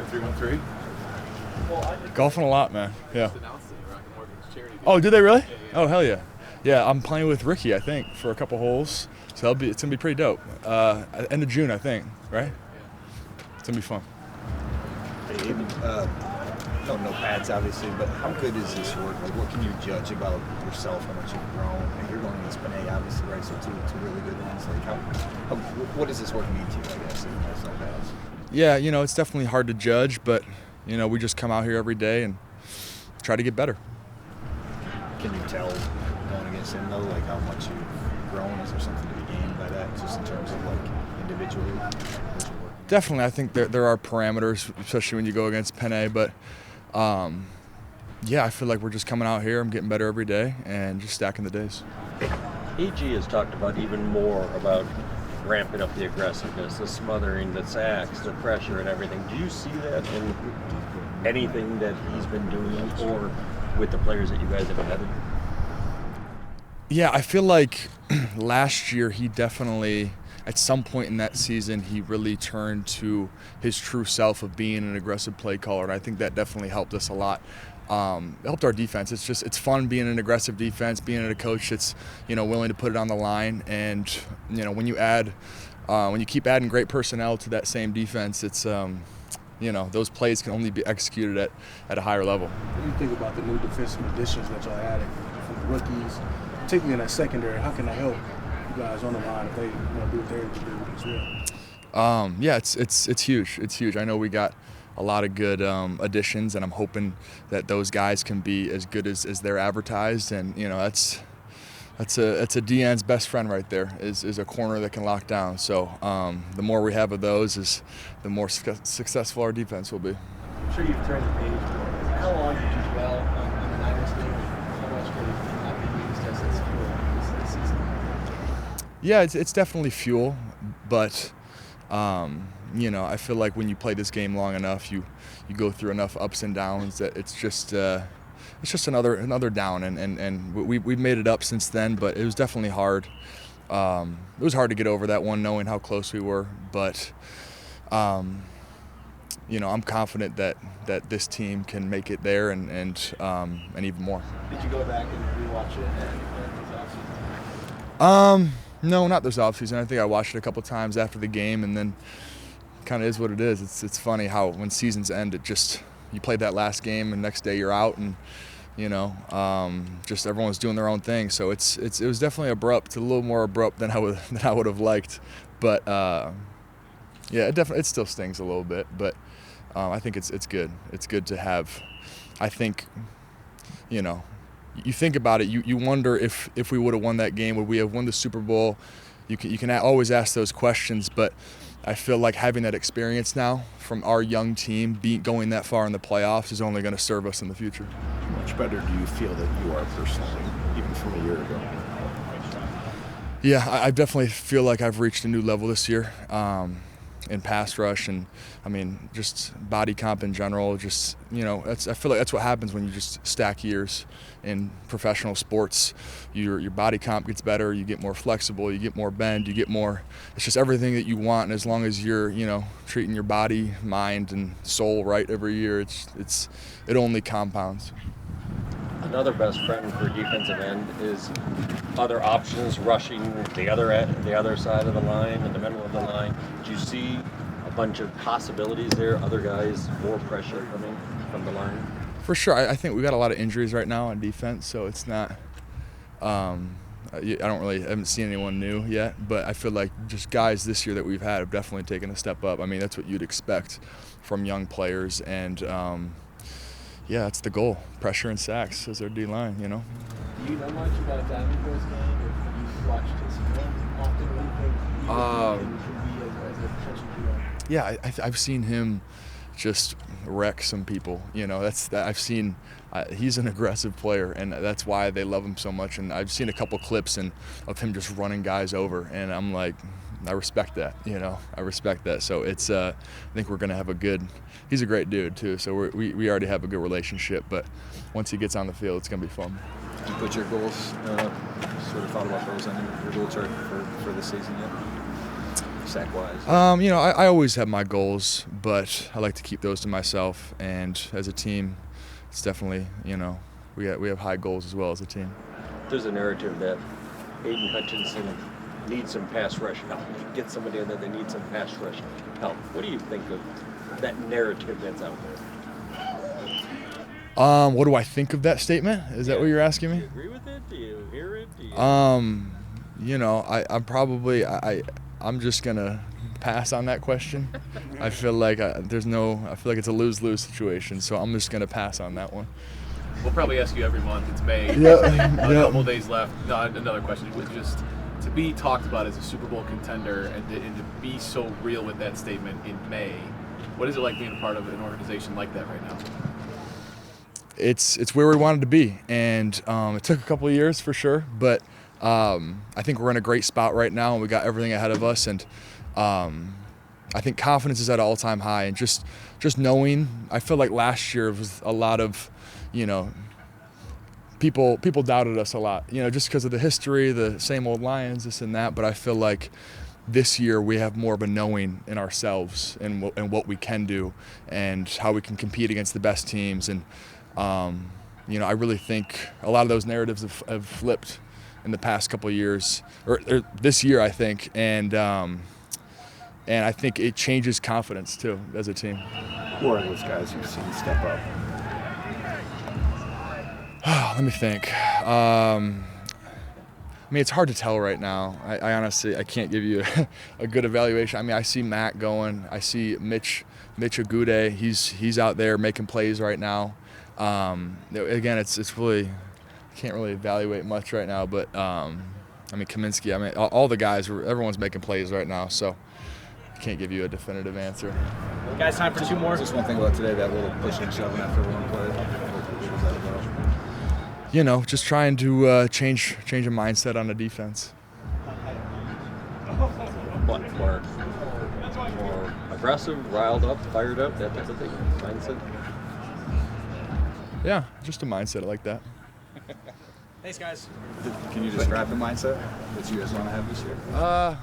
313? Golfing a lot, man. Yeah. Oh, did they really? Oh, hell yeah. Yeah, I'm playing with Ricky, I think, for a couple holes. So it's going to be pretty dope. End of June, I think, right? It's going to be fun. Hey, don't know pads, obviously, but how good is this work? Like, what can you judge about yourself, how much you've grown? And you're going against Panay, obviously, right? So two really good ones. Like, what does this work mean to you, I guess, in most of pads? Yeah, it's definitely hard to judge, but, we just come out here every day and try to get better. Can you tell going against him, though, like how much you've grown? Is there something to be gained by that, just in terms of, like, individually? Definitely. I think there are parameters, especially when you go against Panay, but yeah, I feel like we're just coming out here. I'm getting better every day and just stacking the days. AG has talked about even more about ramping up the aggressiveness, the smothering, the sacks, the pressure and everything. Do you see that in anything that he's been doing or with the players that you guys have had? Yeah, I feel like last year he definitely, at some point in that season, he really turned to his true self of being an aggressive play caller, and I think that definitely helped us a lot. It helped our defense. It's fun being an aggressive defense, being a coach that's willing to put it on the line, and when you keep adding great personnel to that same defense, it's those plays can only be executed at a higher level. What do you think about the new defensive additions that y'all added from the rookies, particularly in that secondary? How can that help you guys on the line if they do what they're able to do as well? Yeah, it's huge. It's huge. I know we got a lot of good additions, and I'm hoping that those guys can be as good as they're advertised. And that's a DN's best friend right there. Is a corner that can lock down. So the more we have of those, is the more successful our defense will be. I'm sure you've turned the page, but how long did you dwell on the Niners game? How much could it not be used as fuel this season? Yeah, it's definitely fuel, but I feel like when you play this game long enough, you go through enough ups and downs that it's just another down, and we've made it up since then, but it was definitely hard. It was hard to get over that one, knowing how close we were, but I'm confident that this team can make it there and even more. Did you go back and rewatch it this offseason? No, not this offseason. I think I watched it a couple times after the game, and then kind of is what it is. It's funny how when seasons end, you played that last game and next day you're out, and just everyone's doing their own thing. So it was definitely abrupt, a little more abrupt than I would have liked. But yeah, it still stings a little bit. But I think it's good. It's good to have. I think you think about it, you wonder if we would have won that game, would we have won the Super Bowl? You can always ask those questions, but I feel like having that experience now from our young team going that far in the playoffs is only going to serve us in the future. How much better do you feel that you are personally, even from a year ago? Yeah, I definitely feel like I've reached a new level this year in pass rush, and just body comp in general. I feel like that's what happens when you just stack years in professional sports. Your body comp gets better, you get more flexible, you get more bend, you get more. It's just everything that you want, and as long as you're treating your body, mind, and soul right every year, it only compounds. Another best friend for defensive end is other options rushing the other side of the line, in the middle of the line. Do you see a bunch of possibilities there? Other guys, more pressure coming from the line? For sure. I think we got a lot of injuries right now on defense, so it's not. I haven't seen anyone new yet, but I feel like just guys this year that we've had have definitely taken a step up. That's what you'd expect from young players, and yeah, that's the goal. Pressure and sacks as our D-line, Do you know much about Davenport's game? Have you watched his film often? What do you think he can be as a potential D-line? Yeah, I've seen him just wreck some people. I've seen he's an aggressive player, and that's why they love him so much. And I've seen a couple clips of him just running guys over, and I'm like, I respect that. I respect that. So it's I think we're gonna have he's a great dude too. So we already have a good relationship, but once he gets on the field, it's gonna be fun. Did you put your goals, sort of thought about those on your goal chart for this season yet? sack-wise? I always have my goals, but I like to keep those to myself. And as a team, it's definitely, we have high goals as well as a team. There's a narrative that Aidan Hutchinson needs some pass rush help. Get somebody in there that needs some pass rush help. What do you think of that narrative that's out there? What do I think of that statement? Is that what you're asking me? Do you agree with it? Do you hear it? Do you... I'm just gonna pass on that question. I feel like I feel like it's a lose-lose situation, so I'm just gonna pass on that one. We'll probably ask you every month. It's May. Yeah. A couple days left. Another question was just to be talked about as a Super Bowl contender and to be so real with that statement in May. What is it like being a part of an organization like that right now? It's where we wanted to be, and it took a couple of years for sure, but I think we're in a great spot right now, and we got everything ahead of us, and I think confidence is at an all-time high, and just knowing, I feel like last year was a lot of, people doubted us a lot, just because of the history, the same old Lions, this and that, but I feel like this year we have more of a knowing in ourselves and what we can do and how we can compete against the best teams, and I really think a lot of those narratives have flipped in the past couple of years, or this year, I think, and I think it changes confidence too as a team. Who are those guys you've seen step up? Let me think. It's hard to tell right now. I honestly can't give you a good evaluation. I see Matt going. I see Mitch Agude. He's out there making plays right now. Again, it's really, I can't really evaluate much right now, but Kaminsky, all the guys, everyone's making plays right now, so I can't give you a definitive answer. Guys, time for two more. Just one thing about today, that little pushing and shoving after one play. What was that about? Just trying to change a mindset on the defense. What, more aggressive, riled up, fired up, that type of thing, mindset? Yeah, just a mindset like that. Thanks, guys. Can you describe the mindset that you guys want to have this year? A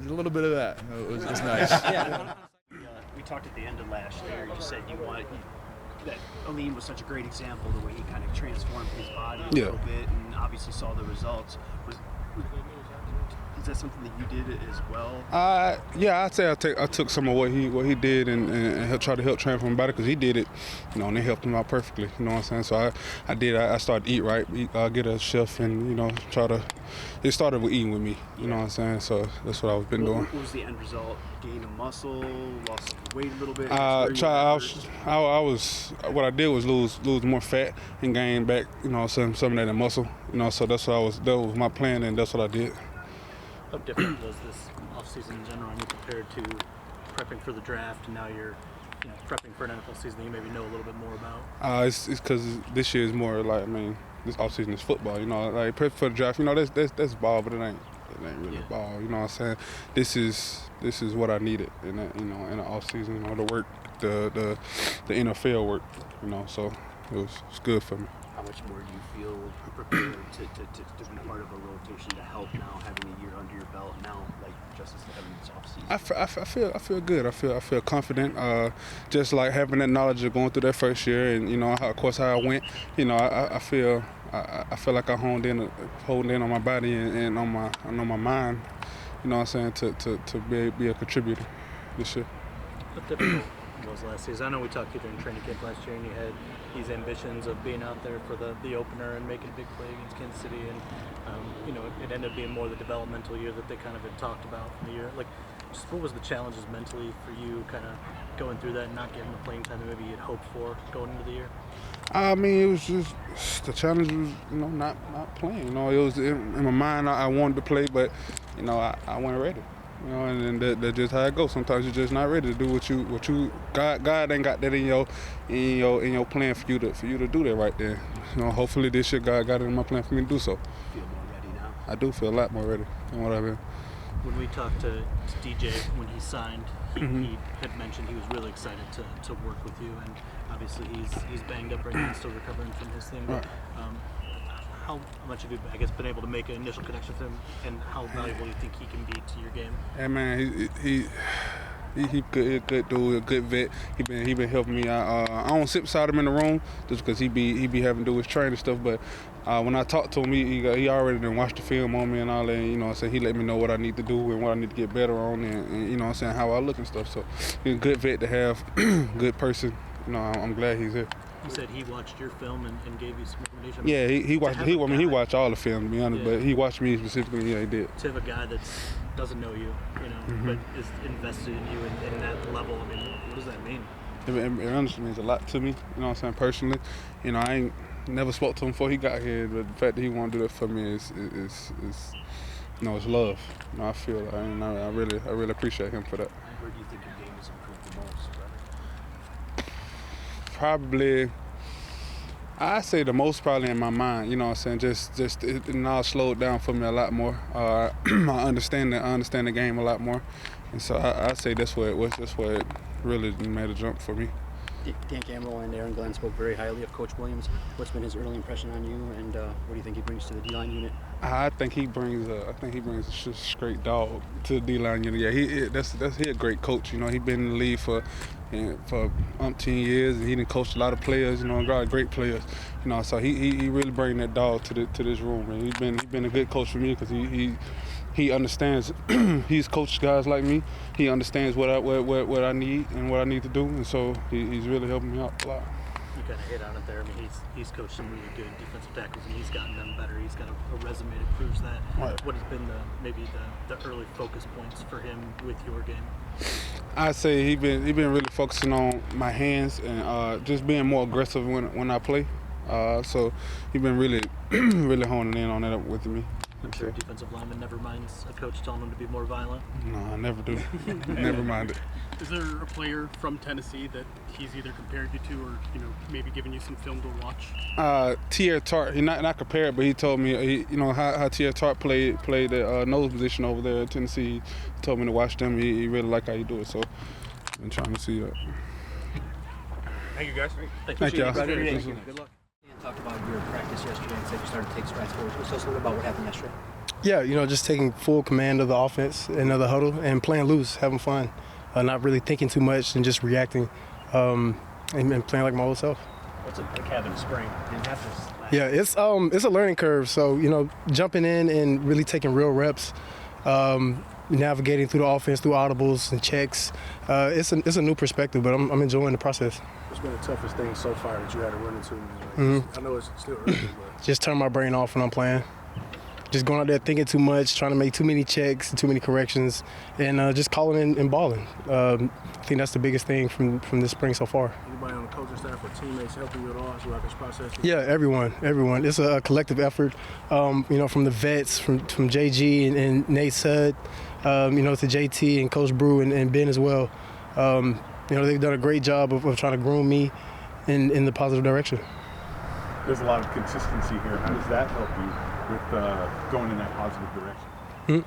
little bit of that. It's nice. Yeah. We talked at the end of last year. You said that Aleem was such a great example, the way he kind of transformed his body a little bit, and obviously saw the results. Is that something that you did as well? Yeah, I'd say I took some of what he did and try to help transform my body, because he did it, and it helped him out perfectly. You know what I'm saying? So I started to eat right, get a chef, and it started with eating with me. You know what I'm saying? So that's what I've been doing. What was the end result? Gain of muscle, lost some weight a little bit? What I did was lose more fat and gain back, some of that muscle. So that was my plan, and that's what I did. How different was this offseason in general? Compared to prepping for the draft, and now you're prepping for an NFL season that you maybe know a little bit more about? It's because this year is more like, this offseason is football. Like prep for the draft. That's ball, but it ain't really ball. You know what I'm saying? This is what I needed in the offseason. The work, the NFL work. So it was good for me. How much more do you feel prepared to be part of a rotation to help now, having a year under your belt now, like just instead of this offseason? I feel good. I feel confident. Just like having that knowledge of going through that first year, and of course how I went. I feel like I honed in on my body and on my mind. You know what I'm saying, to be a contributor this year. What difficult was last season? I know we talked to you during training camp last year, and you had these ambitions of being out there for the opener and making a big play against Kansas City, and it ended up being more the developmental year that they kind of had talked about from the year. Like, just what was the challenges mentally for you, kind of going through that and not getting the playing time that maybe you had hoped for going into the year? It was just the challenge was not playing. It was in my mind I wanted to play, but I wasn't ready. And that's just how it goes. Sometimes you're just not ready to do what you God ain't got that in your plan for you to do that right there. Hopefully this year God got it in my plan for me to do so. Feel more ready now? I do feel a lot more ready than what I've been. When we talked to DJ when he signed, he had mentioned he was really excited to work with you, and obviously he's banged up right now and still recovering from his thing. But, how much have you, I guess, been able to make an initial connection with him, and how valuable do you think he can be to your game? Hey man, he good dude, a good vet. He been helping me. I don't sit beside him in the room just because he be having to do his training stuff. But when I talk to him, he already done watched the film on me and all that. You know what I'm saying? He let me know what I need to do and what I need to get better on, and you know what I'm saying, how I look and stuff. So he's a good vet to have, good person. You know, I'm glad he's here. You said he watched your film and gave you some recommendation. Yeah, he watched. He watched all the film, to be honest. Yeah. But he watched me specifically. Yeah, he did. To have a guy that doesn't know you, but is invested in you in that level. I mean, what does that mean? It honestly means a lot to me. You know what I'm saying? Personally, you know, I ain't never spoke to him before he got here, but the fact that he want to do that for me is it's love. You know, I feel it, and I really appreciate him for that. Where do you think your game has improved the most, brother? Probably, I say the most probably in my mind. You know what I'm saying? Just it now slowed down for me a lot more. I understand the game a lot more, and so I say that's where it really made a jump for me. Dan Campbell and Aaron Glenn spoke very highly of Coach Williams. What's been his early impression on you, and what do you think he brings to the D-line unit? I think he brings a straight dog to the D-line unit. Yeah, he a great coach. You know, he been in the league for umpteen years, and he done coached a lot of players. You know, and got great players. You know, so he really bring that dog to this room. And he been a good coach for me because he understands. He's coached guys like me. He understands what I need and what I need to do, and so he's really helping me out a lot. You kind of hit on it there. I mean, he's coached some really good defensive tackles, and he's gotten them better. He's got a resume that proves that. Right. What has been the early focus points for him with your game? I say he been really focusing on my hands and just being more aggressive when I play. So he been really really honing in on that with me. I'm sure a defensive lineman never minds a coach telling him to be more violent. No, I never do. Never mind it. Is there a player from Tennessee that he's either compared you to, or maybe given you some film to watch? T.R. Tart. He not compared, but he told me how T.R. Tart played the nose position over there at Tennessee. He told me to watch them. He really like how you do it. So I've been trying to see that. Thank you, guys. Thank y'all. Good luck. Dan talked about your practice yesterday and said you started to take strides forward. Tell us a little about what happened yesterday. Yeah, just taking full command of the offense and of the huddle and playing loose, having fun, not really thinking too much and just reacting and playing like my old self. What's it like having spring? Didn't have this last Yeah, it's a learning curve. So, jumping in and really taking real reps, navigating through the offense, through audibles and checks. It's a new perspective, but I'm enjoying the process. What's been the toughest thing so far that you had to run into? I know it's still early, but Just turn my brain off when I'm playing. Just going out there thinking too much, trying to make too many checks, too many corrections, and just calling in and balling. I think that's the biggest thing from this spring so far. anybody on the coaching staff or teammates helping you at all throughout this process? Yeah, everyone. It's a collective effort, from the vets, from JG and Nate Sudd, to JT and Coach Brew and Ben as well. They've done a great job of trying to groom me in the positive direction. There's a lot of consistency here. How does that help you with going in that positive direction?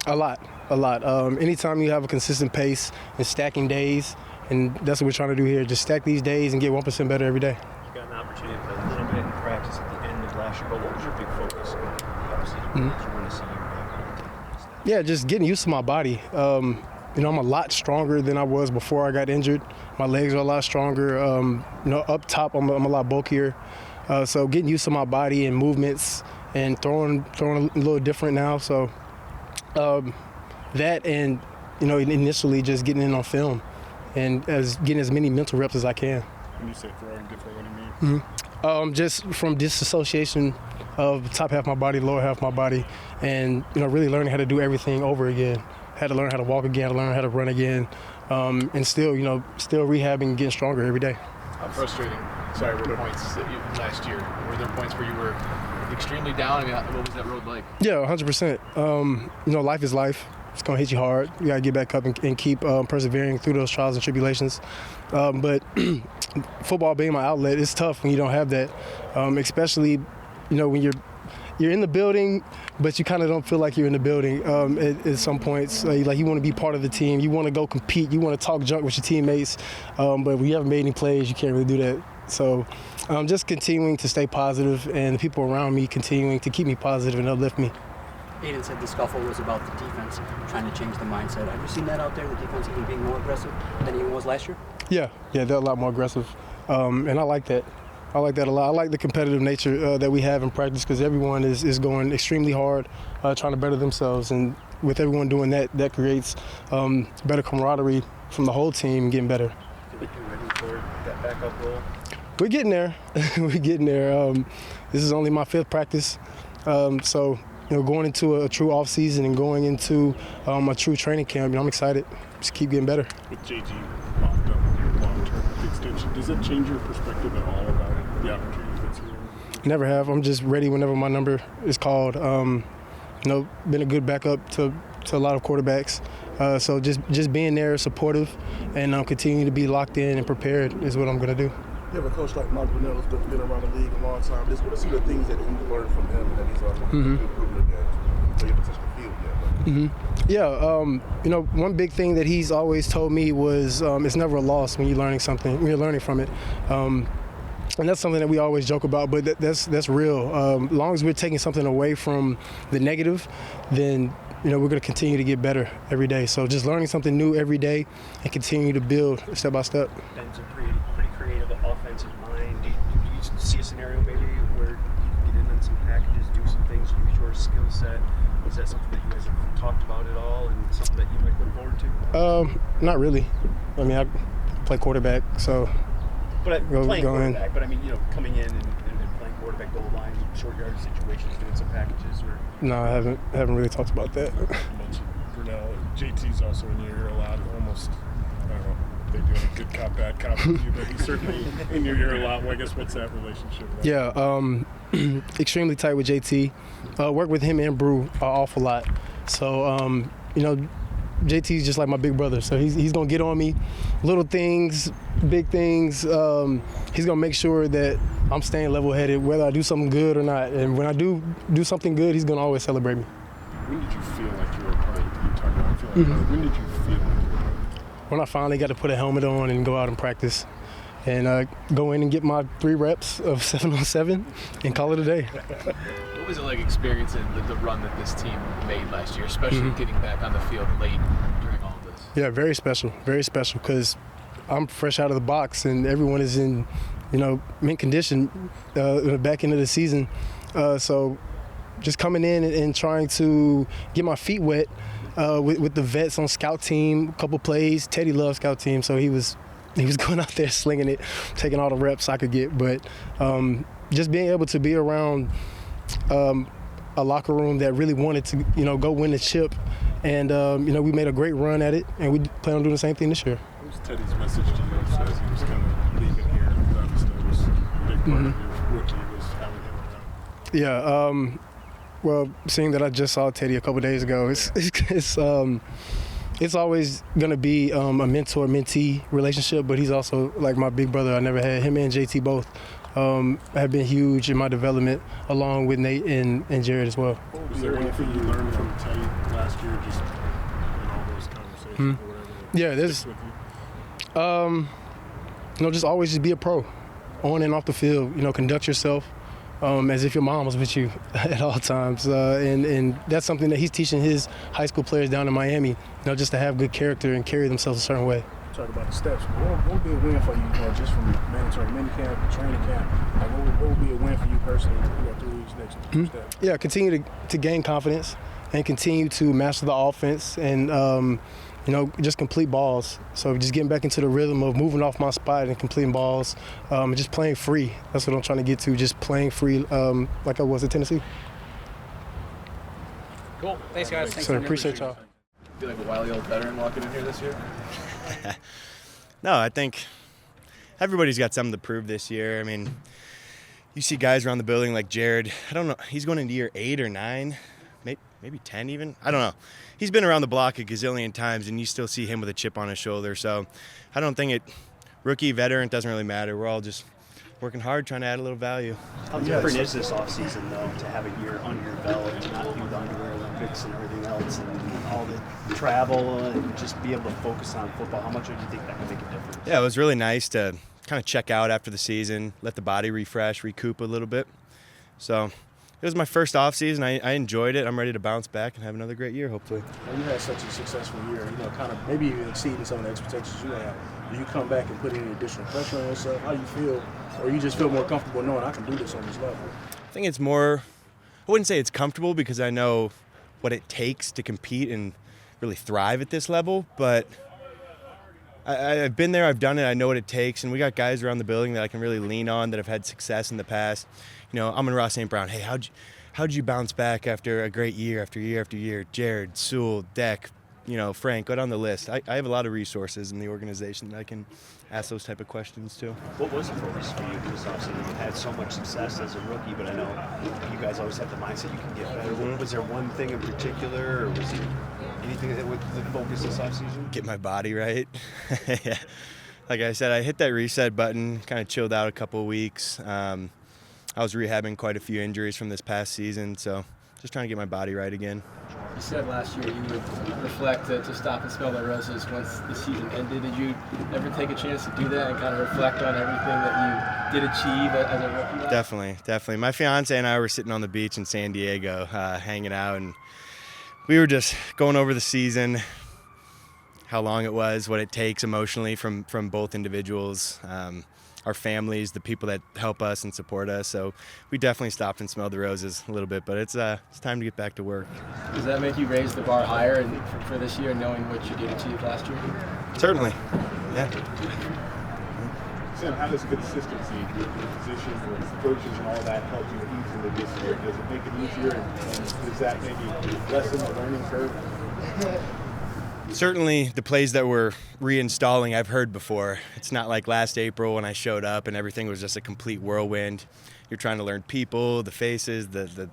A lot. Anytime you have a consistent pace and stacking days, and that's what we're trying to do here, just stack these days and get 1% better every day. You got an opportunity to play a little bit in practice at the end of last year, but what was your big focus going into the offseason? What did you want to see you back? Yeah, just getting used to my body. I'm a lot stronger than I was before I got injured. My legs are a lot stronger. Up top, I'm a lot bulkier. So getting used to my body and movements and throwing a little different now. So that and, initially just getting in on film and getting as many mental reps as I can. When you say throwing different, what do you mean? Just from disassociation of the top half of my body, lower half of my body, and really learning how to do everything over again. Had to learn how to walk again, had to learn how to run again, and still rehabbing and getting stronger every day. How frustrating, were points last year? Were there points where you were extremely down? I mean, what was that road like? Yeah, 100%. Life is life. It's going to hit you hard. You got to get back up and keep persevering through those trials and tribulations. But football being my outlet, it's tough when you don't have that, especially, when you're you're in the building, but you kind of don't feel like you're in the building at some points. Like you want to be part of the team. You want to go compete. You want to talk junk with your teammates. But when you haven't made any plays, you can't really do that. So just continuing to stay positive, and the people around me continuing to keep me positive and uplift me. Aidan said the scuffle was about the defense trying to change the mindset. Have you seen that out there, the defense even being more aggressive than even was last year? Yeah, they're a lot more aggressive, and I like that. I like that a lot. I like the competitive nature that we have in practice because everyone is going extremely hard, trying to better themselves. And with everyone doing that, that creates better camaraderie from the whole team getting better. You think you're ready for that backup role? We're getting there. We're getting there. This is only my 5th practice. So, going into a true off season and going into a true training camp, I'm excited. Just keep getting better. With JG locked up with your long-term extension, does it change your perspective at all about the opportunity that's here? Never have. I'm just ready whenever my number is called. Been a good backup to a lot of quarterbacks. So just being there, supportive, and continuing to be locked in and prepared is what I'm going to do. You have a coach like Mark Brunell's been around the league a long time. What are some of the things that you've learned from him and that he's improving again? So you have the field yet. Yeah, one big thing that he's always told me was it's never a loss when you're learning something, when you're learning from it. And that's something that we always joke about, but that's real. As long as we're taking something away from the negative, then we're going to continue to get better every day. So just learning something new every day and continue to build step by step. Ben's a pretty creative offensive mind. Do you see a scenario maybe where you can get in on some packages, do some things, use your skill set? Is that something that you guys have talked about at all and something that you might look forward to? Not really. I mean, I play quarterback, so playing quarterback, but I mean, coming in and playing quarterback, goal line, short yardage situations, doing some packages. No, I haven't really talked about that. You mentioned Brunell. JT's also in your ear a lot, almost. I don't know. They're doing a good cop, bad cop with you, but he's certainly in your ear a lot. Well, I guess what's that relationship like? Yeah, extremely tight with JT. Work with him and Brew an awful lot. So, JT's just like my big brother. So he's gonna get on me, little things, big things. He's gonna make sure that I'm staying level-headed, whether I do something good or not. And when I do something good, he's gonna always celebrate me. When did you feel like you were a part of it? You talked about feeling like when did you feel like you were a part of it? When I finally got to put a helmet on and go out and practice and go in and get my 3 reps of 7-on-7 and call it a day. What was it like experiencing the run that this team made last year, especially getting back on the field late during all of this? Yeah, very special because I'm fresh out of the box and everyone is in, mint condition back into the season. So just coming in and trying to get my feet wet with the vets on scout team, a couple plays. Teddy loves scout team, so he was going out there slinging it, taking all the reps I could get. But just being able to be around a locker room that really wanted to, go win the chip, and we made a great run at it, and we plan on doing the same thing this year. What was Teddy's message to you as he was kind of leaving here? Obviously, it was a big part of your rookie was having him around. Yeah. Well, seeing that I just saw Teddy a couple days ago, it's always going to be a mentor-mentee relationship, but he's also like my big brother. I never had him and JT both have been huge in my development, along with Nate and Jared as well. Was there anything you learned from Teddy last year, just in all those conversations or whatever? Yeah, there's, just always just be a pro, on and off the field. Conduct yourself as if your mom was with you at all times, and that's something that he's teaching his high school players down in Miami. Just to have good character and carry themselves a certain way. Talk about the steps. What would be a win for you, just from mandatory minicamp, training camp? Like, what would be a win for you personally, through these next steps? Yeah, continue to gain confidence and continue to master the offense and just complete balls. So just getting back into the rhythm of moving off my spot and completing balls, and just playing free. That's what I'm trying to get to, just playing free like I was at Tennessee. Cool. Thanks, guys. Thanks, sir. Appreciate y'all. Feel like a wily old veteran walking in here this year? No, I think everybody's got something to prove this year. I mean, you see guys around the building like Jared. I don't know. He's going into year 8 or 9, maybe 10 even. I don't know. He's been around the block a gazillion times, and you still see him with a chip on his shoulder. So I don't think rookie, veteran, doesn't really matter. We're all just working hard, trying to add a little value. How different is this offseason, though, to have a year under your belt and not do the Underwear Olympics and everything else and all the travel and just be able to focus on football? How much do you think that can make a difference? Yeah, it was really nice to kind of check out after the season, let the body refresh, recoup a little bit. So it was my first off season. I enjoyed it. I'm ready to bounce back and have another great year, hopefully. Well, you had such a successful year, kind of maybe even exceeding some of the expectations you had. Do you come back and put any additional pressure on yourself? How do you feel? Or you just feel more comfortable knowing I can do this on this level? I think it's more, I wouldn't say it's comfortable because I know what it takes to compete and really thrive at this level, but I've been there, I've done it, I know what it takes, and we got guys around the building that I can really lean on that have had success in the past. Amon-Ra St. Brown, hey, how'd you bounce back after a great year after year after year? Jared, Sewell, Deck, Frank, go down the list. I have a lot of resources in the organization that I can ask those type of questions to. What was the focus for you this offseason? You had so much success as a rookie, but I know you guys always have the mindset you can get better. Mm-hmm. Was there one thing in particular, or was it anything that was the focus this offseason? Get my body right. Yeah. Like I said, I hit that reset button, kind of chilled out a couple of weeks. I was rehabbing quite a few injuries from this past season, so just trying to get my body right again. You said last year you would reflect to stop and smell the roses once the season ended. Did you ever take a chance to do that and kind of reflect on everything that you did achieve as a rookie? Definitely. My fiance and I were sitting on the beach in San Diego hanging out, and we were just going over the season, how long it was, what it takes emotionally from both individuals, our families, the people that help us and support us. So we definitely stopped and smelled the roses a little bit, but it's time to get back to work. Does that make you raise the bar higher for this year, knowing what you did achieve last year? Certainly, yeah. Sam, how does consistency with your position, with coaches and all that help you easily this year? Does it make it easier, and does that maybe lessen the learning curve? Certainly the plays that we're reinstalling I've heard before. It's not like last April when I showed up and everything was just a complete whirlwind. You're trying to learn people, the faces, the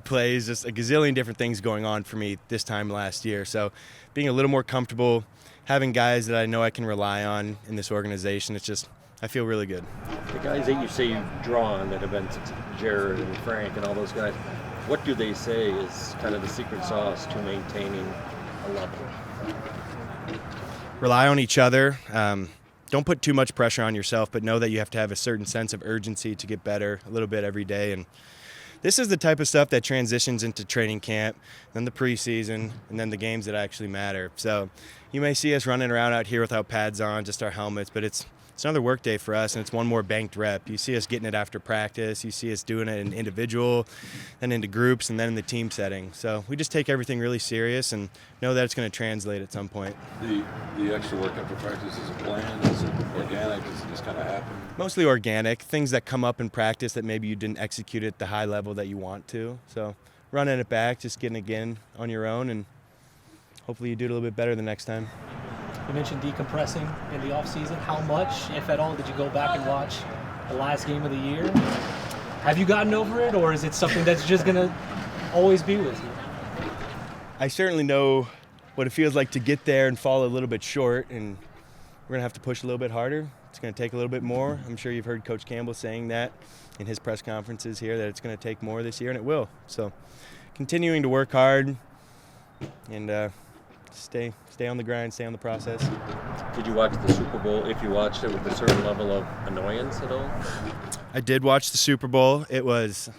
plays, just a gazillion different things going on for me this time last year. So being a little more comfortable, having guys that I know I can rely on in this organization, I feel really good. The guys that you say you draw on that have been Jared and Frank and all those guys, what do they say is kind of the secret sauce to maintaining a level? Rely on each other. Don't put too much pressure on yourself, but know that you have to have a certain sense of urgency to get better a little bit every day. And this is the type of stuff that transitions into training camp, then the preseason, and then the games that actually matter. So you may see us running around out here without pads on, just our helmets, but it's another work day for us, and it's one more banked rep. You see us getting it after practice. You see us doing it in individual, then into groups, and then in the team setting. So we just take everything really serious and know that it's going to translate at some point. The extra work after practice is a plan? Is it organic? Does it just kind of happen? Mostly organic, things that come up in practice that maybe you didn't execute at the high level that you want to. So running it back, just getting it again on your own, and hopefully you do it a little bit better the next time. You mentioned decompressing in the offseason. How much, if at all, did you go back and watch the last game of the year? Have you gotten over it, or is it something that's just going to always be with you? I certainly know what it feels like to get there and fall a little bit short, and we're going to have to push a little bit harder. It's going to take a little bit more. I'm sure you've heard Coach Campbell saying that in his press conferences here, that it's going to take more this year, and it will. So continuing to work hard and stay on the grind, stay on the process. Did you watch the Super Bowl, if you watched it, with a certain level of annoyance at all? I did watch the Super Bowl. It was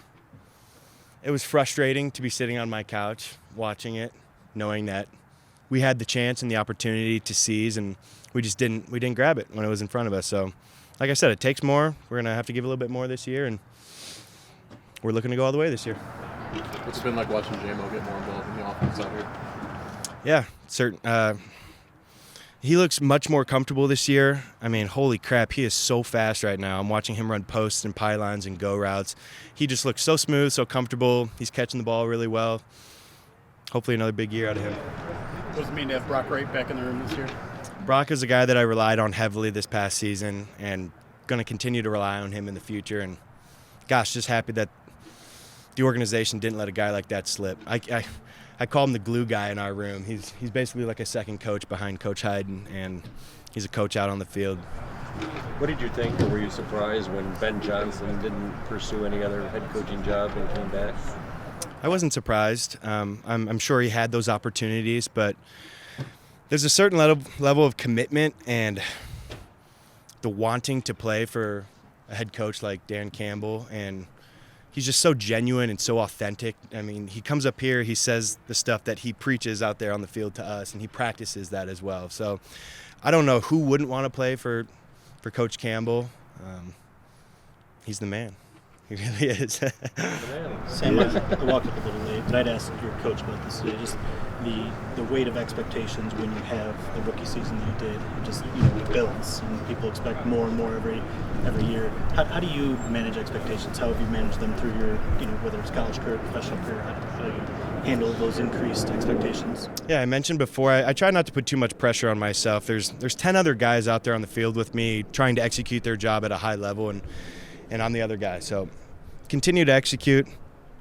frustrating to be sitting on my couch watching it, knowing that we had the chance and the opportunity to seize, and we didn't grab it when it was in front of us. So, like I said, it takes more. We're going to have to give a little bit more this year, and we're looking to go all the way this year. What's it been like watching J-Mo get more involved in the offense out here? Yeah, he looks much more comfortable this year. I mean, holy crap, he is so fast right now. I'm watching him run posts and pylons and go routes. He just looks so smooth, so comfortable. He's catching the ball really well. Hopefully another big year out of him. What does it mean to have Brock Wright back in the room this year? Brock is a guy that I relied on heavily this past season and going to continue to rely on him in the future. And, gosh, just happy that the organization didn't let a guy like that slip. I call him the glue guy in our room. He's basically like a second coach behind Coach Hyden, and he's a coach out on the field. What did you think, or were you surprised when Ben Johnson didn't pursue any other head coaching job and came back? I wasn't surprised. I'm sure he had those opportunities, but there's a certain level of commitment and the wanting to play for a head coach like Dan Campbell, and he's just so genuine and so authentic. I mean, he comes up here, he says the stuff that he preaches out there on the field to us, and he practices that as well. So I don't know who wouldn't want to play for Coach Campbell. He's the man. He really is. Sam, I walked up a little late, but I'd ask your coach about this today. Just the weight of expectations when you have the rookie season that you did, just it builds, and people expect more and more every year. How do you manage expectations? How have you managed them through your whether it's college career, professional career? How do you handle those increased expectations? Yeah, I mentioned before, I try not to put too much pressure on myself. There's 10 other guys out there on the field with me trying to execute their job at a high level, and I'm the other guy. So continue to execute,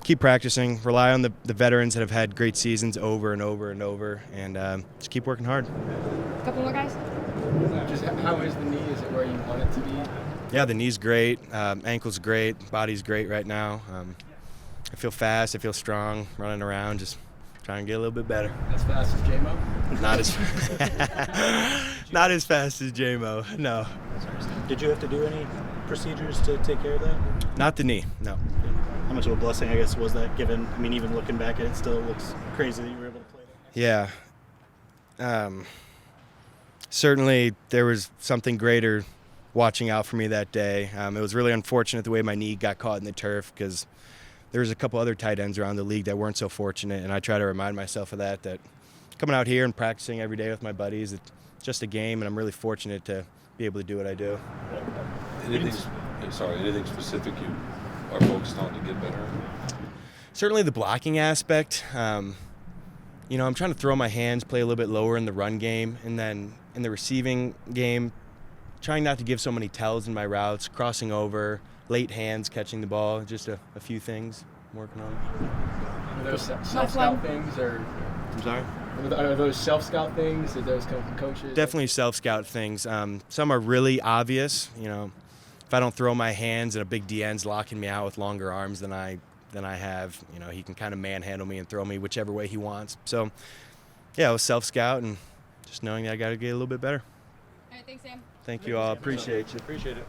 keep practicing, rely on the veterans that have had great seasons over and over and over, and just keep working hard. A couple more guys. Just how is the knee? Is it where you want it to be? Yeah, the knee's great, ankle's great, body's great right now. I feel fast, I feel strong, running around, just trying to get a little bit better. As fast as J-Mo? Not as fast as J-Mo, no. Did you have to do any procedures to take care of that? Not the knee, no. How much of a blessing, I guess, was that given? I mean, even looking back at it, still looks crazy that you were able to play that. Yeah. Certainly there was something greater watching out for me that day. It was really unfortunate the way my knee got caught in the turf, because there was a couple other tight ends around the league that weren't so fortunate, and I try to remind myself of that coming out here and practicing every day with my buddies, it's just a game, and I'm really fortunate to be able to do what I do. Anything specific you are focused on to get better? Certainly the blocking aspect. I'm trying to throw my hands, play a little bit lower in the run game, and then in the receiving game, trying not to give so many tells in my routes, crossing over, late hands catching the ball, just a few things I'm working on. Are those self-scout things, or? I'm sorry? Are those self-scout things? Did those come from coaches? Definitely self-scout things. Some are really obvious. If I don't throw my hands and a big DN's locking me out with longer arms than I have, he can kind of manhandle me and throw me whichever way he wants. So, yeah, it was self-scout and just knowing that I got to get a little bit better. All right, thanks, Sam. Thank you all. Appreciate you. Appreciate it.